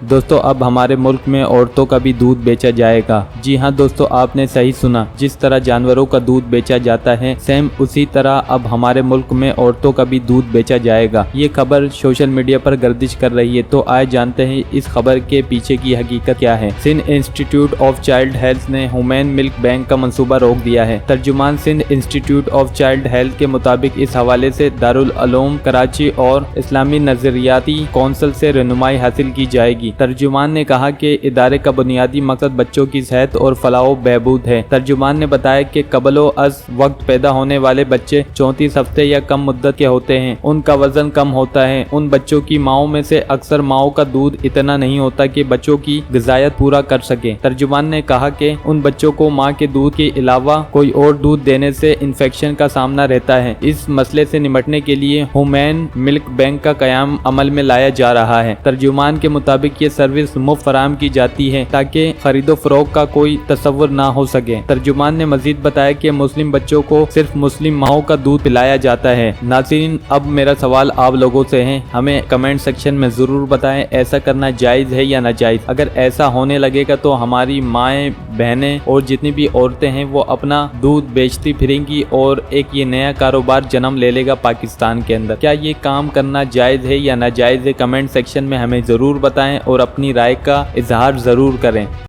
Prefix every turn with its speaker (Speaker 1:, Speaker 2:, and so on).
Speaker 1: दोस्तों अब हमारे मुल्क में औरतों का भी दूध बेचा जाएगा। जी हाँ दोस्तों, आपने सही सुना। जिस तरह जानवरों का दूध बेचा जाता है, सेम उसी तरह अब हमारे मुल्क में औरतों का भी दूध बेचा जाएगा। ये खबर सोशल मीडिया पर गर्दिश कर रही है, तो आइए जानते हैं इस खबर के पीछे की हकीकत क्या है। Sindh institute of child health ने ह्यूमन मिल्क बैंक का मंसूबा रोक दिया है। तर्जुमान Sindh institute of child health के मुताबिक इस हवाले से दारुल उलूम कराची और इस्लामी नजरियाती कौंसिल से रहनुमाई हासिल की जाएगी। तर्जुमान ने कहा कि इदारे का बुनियादी मकसद बच्चों की सेहत और फलाह बहबूद है। तर्जुमान ने बताया कि कबलो अज वक्त पैदा होने वाले बच्चे 34 हफ्ते या कम मुद्दत के होते हैं, उनका वजन कम होता है। उन बच्चों की माओं में से अक्सर माओं का दूध इतना नहीं होता कि बच्चों की ग़िज़ायत पूरा कर सके। तर्जुमान ने कहा कि उन बच्चों को माँ के दूध के अलावा कोई और दूध देने से इन्फेक्शन का सामना रहता है। इस मसले से निपटने के लिए ह्यूमन मिल्क बैंक का कयाम अमल में लाया जा रहा है। तर्जुमान के मुताबिक ये सर्विस मुफ्त फराहम की जाती है ताकि खरीदो फरोख्त का कोई तस्वुर ना हो सके। तर्जुमान ने मजीद बताया कि मुस्लिम बच्चों को सिर्फ मुस्लिम माओं का दूध पिलाया जाता है। नाज़रीन, अब मेरा सवाल आप लोगों से है, हमें कमेंट सेक्शन में ज़रूर बताएं ऐसा करना जायज़ है या नाजायज़। अगर ऐसा होने लगेगा तो हमारी माएँ, बहनें और जितनी भी औरतें हैं वो अपना दूध बेचती फिरेंगी और एक ये नया कारोबार जन्म ले लेगा पाकिस्तान के अंदर। क्या ये काम करना जायज़ है या नाजायज़ है? कमेंट सेक्शन में हमें ज़रूर बताएं और अपनी राय का इजहार ज़रूर करें।